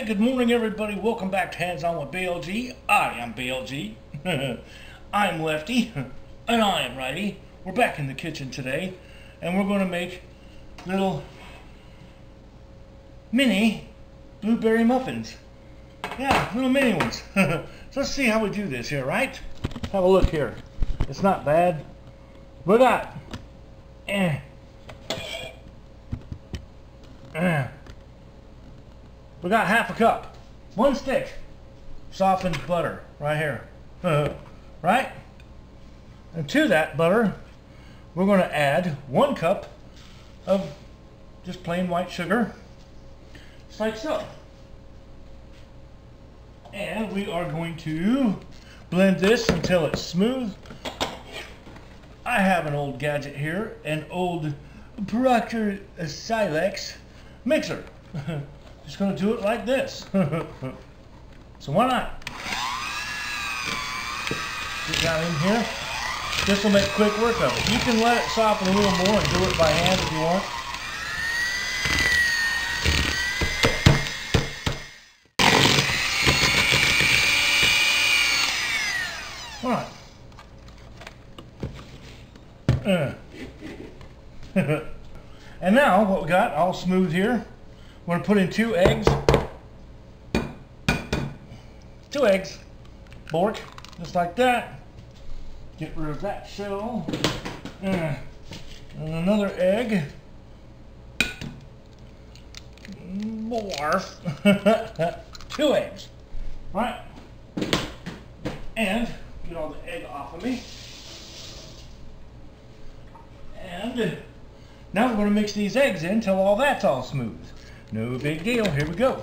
Hey, good morning everybody. Welcome back to Hands On with BLG. I am BLG. I'm Lefty. And I am Righty. We're back in the kitchen today. And we're going to make little mini blueberry muffins. Yeah, little mini ones. So let's see how we do this here, right? Have a look here. It's not bad. We got we got half a cup, 1 stick softened butter right here, right? And to that butter, we're going to add 1 cup of just plain white sugar, just like so. And we are going to blend this until it's smooth. I have an old gadget here, an old Proctor Silex mixer. Just going to do it like this. So why not? Get down in here. This will make quick work of it. You can let it soften a little more and do it by hand if you want. All right. And now what we got all smooth here, we're going to put in 2 eggs. 2 eggs. Bork. Just like that. Get rid of that shell. And another egg. Barf. 2 eggs. Right? And get all the egg off of me. And now we're going to mix these eggs in until all that's all smooth. No big deal. Here we go.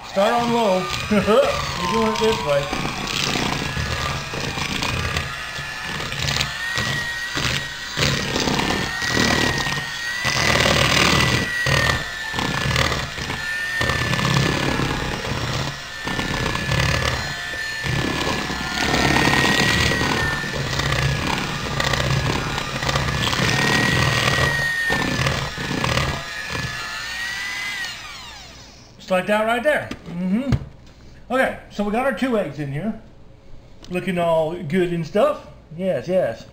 Start on low. We're doing it this way. Like that right there. Okay, so we got our 2 eggs in here. Looking all good and stuff. Yes, yes.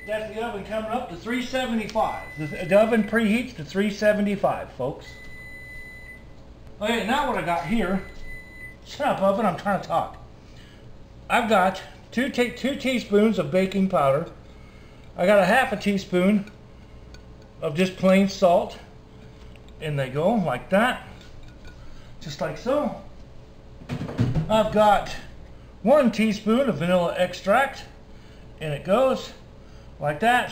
That's the oven coming up to 375. The oven preheats to 375, folks. Okay, now what I got here, shut up oven, I'm trying to talk. I've got 2 teaspoons of baking powder. I got a half a teaspoon of just plain salt. And they go like that, just like so. I've got 1 teaspoon of vanilla extract, and it goes like that.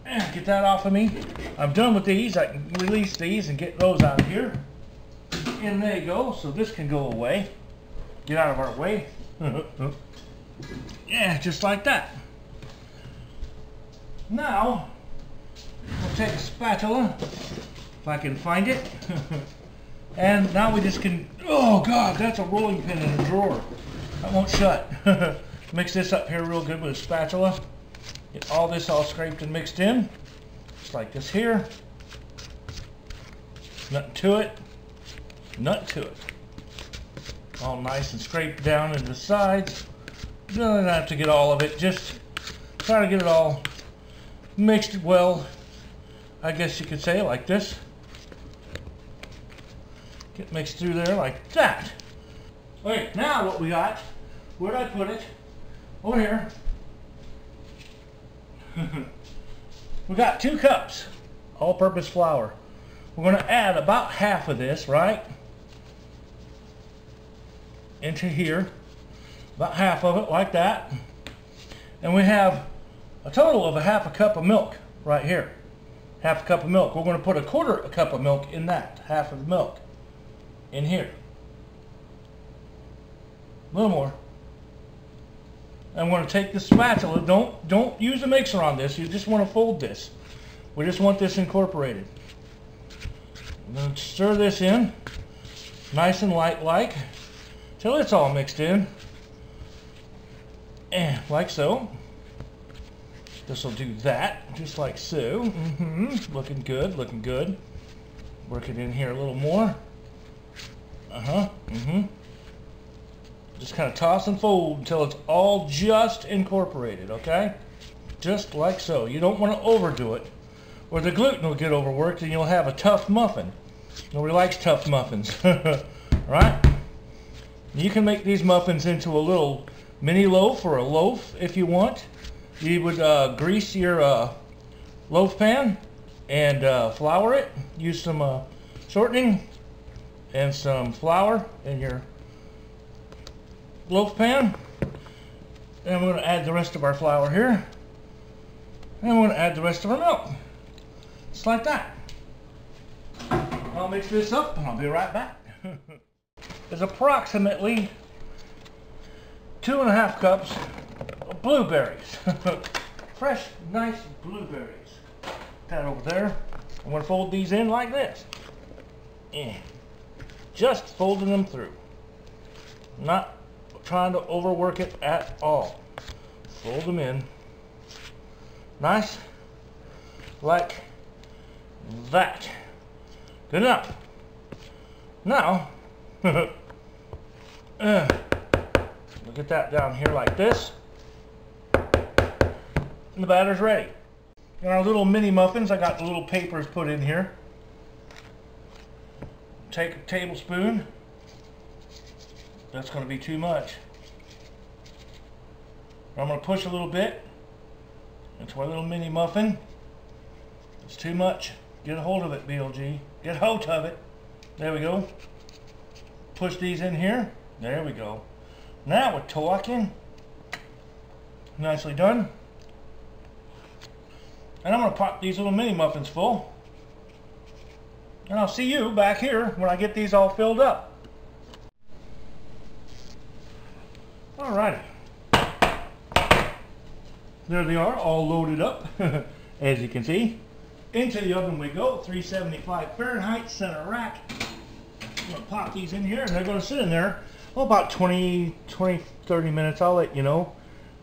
And get that off of me. I'm done with these. I can release these and get those out of here. And there you go. So this can go away. Get out of our way. Yeah, just like that. Now, we'll take a spatula, if I can find it. And now we just can, oh God, that's a rolling pin in a drawer. That won't shut. Mix this up here real good with a spatula. Get all this all scraped and mixed in. Just like this here. Nothing to it. Nothing to it. All nice and scraped down into the sides. You don't have to get all of it. Just try to get it all mixed well. I guess you could say like this. Get mixed through there like that. Okay, now what we got, where'd I put it? Over here. We got 2 cups all-purpose flour. We're going to add about half of this, right? Into here. About half of it like that. And we have a total of a half a cup of milk right here. Half a cup of milk. We're going to put a 1/4 cup of milk in that. Half of the milk in here. A little more. And we're going to take the spatula. Don't use a mixer on this. You just want to fold this. We just want this incorporated. We're going to stir this in nice and light like till it's all mixed in. And like so. This will do that, just like so. Looking good, looking good. Work it in here a little more. Just kind of toss and fold until it's all just incorporated, okay? Just like so. You don't want to overdo it, or the gluten will get overworked and you'll have a tough muffin. Nobody likes tough muffins, right? You can make these muffins into a little mini loaf or a loaf if you want. You would grease your loaf pan and flour it. Use some shortening and some flour in your loaf pan. And I'm going to add the rest of our flour here. And I'm going to add the rest of our milk. Just like that. I'll mix this up and I'll be right back. There's approximately 2.5 cups of blueberries. Fresh, nice blueberries. Put that over there. I'm going to fold these in like this. Just folding them through. Not trying to overwork it at all. Fold them in. Nice. Like that. Good enough. Now, look at that down here like this. And the batter's ready. And our little mini muffins, I got the little papers put in here. Take a tablespoon. That's going to be too much. I'm going to push a little bit into our little mini muffin. It's too much. Get a hold of it, BLG. Get hold of it. There we go. Push these in here. There we go. Now we're talking. Nicely done. And I'm going to pop these little mini muffins full. And I'll see you back here when I get these all filled up. Alrighty. There they are, all loaded up, as you can see. Into the oven we go, 375 Fahrenheit, center rack. I'm going to pop these in here and they're going to sit in there about 30 minutes, I'll let you know.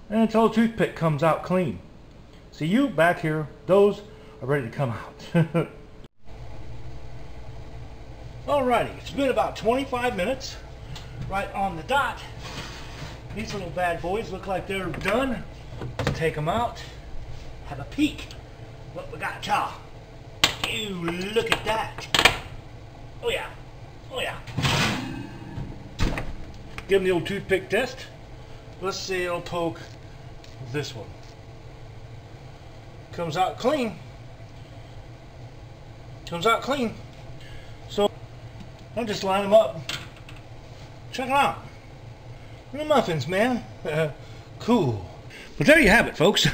And until the toothpick comes out clean. See you back here, those are ready to come out. Alrighty, it's been about 25 minutes, right on the dot. These little bad boys look like they're done. Let's take them out, have a peek. What we got, y'all? Ew, look at that. Oh yeah, oh yeah. Give them the old toothpick test. Let's see, it'll poke this one. Comes out clean. Comes out clean. So, I'll just line them up. Check them out. The muffins, man. Cool. But there you have it, folks.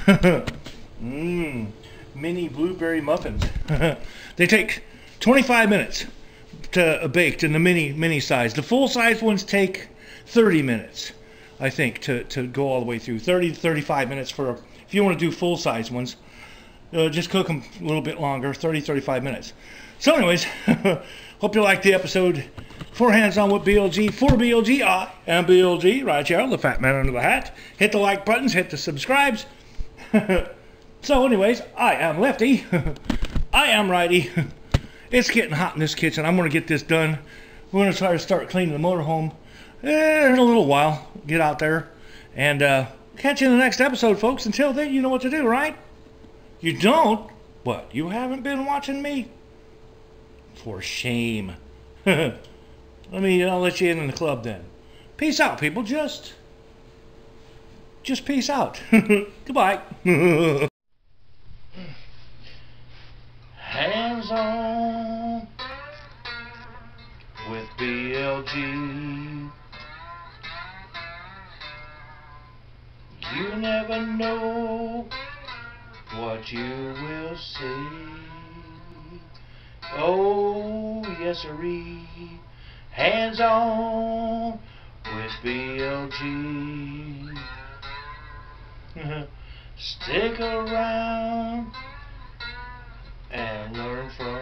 Mini blueberry muffins. They take 25 minutes to baked in the mini size. The full size ones take 30 minutes, I think, to go all the way through. 30 to 35 minutes for if you want to do full size ones. Just cook them a little bit longer, 35 minutes. So anyways, hope you liked the episode. 4 Hands On with BLG, for BLG, I am BLG, right here, the fat man under the hat. Hit the like buttons, hit the subscribes. So anyways, I am Lefty, I am Righty. It's getting hot in this kitchen. I'm going to get this done. We're going to try to start cleaning the motorhome in a little while. Get out there and catch you in the next episode, folks. Until then, you know what to do, right? You don't? What? You haven't been watching me? For shame. I'll let you in the club then. Peace out, people. Just peace out. Goodbye. Hands on with BLG. You never know what you will see. Oh, yes, sirree. Hands on with BLG. Stick around and learn from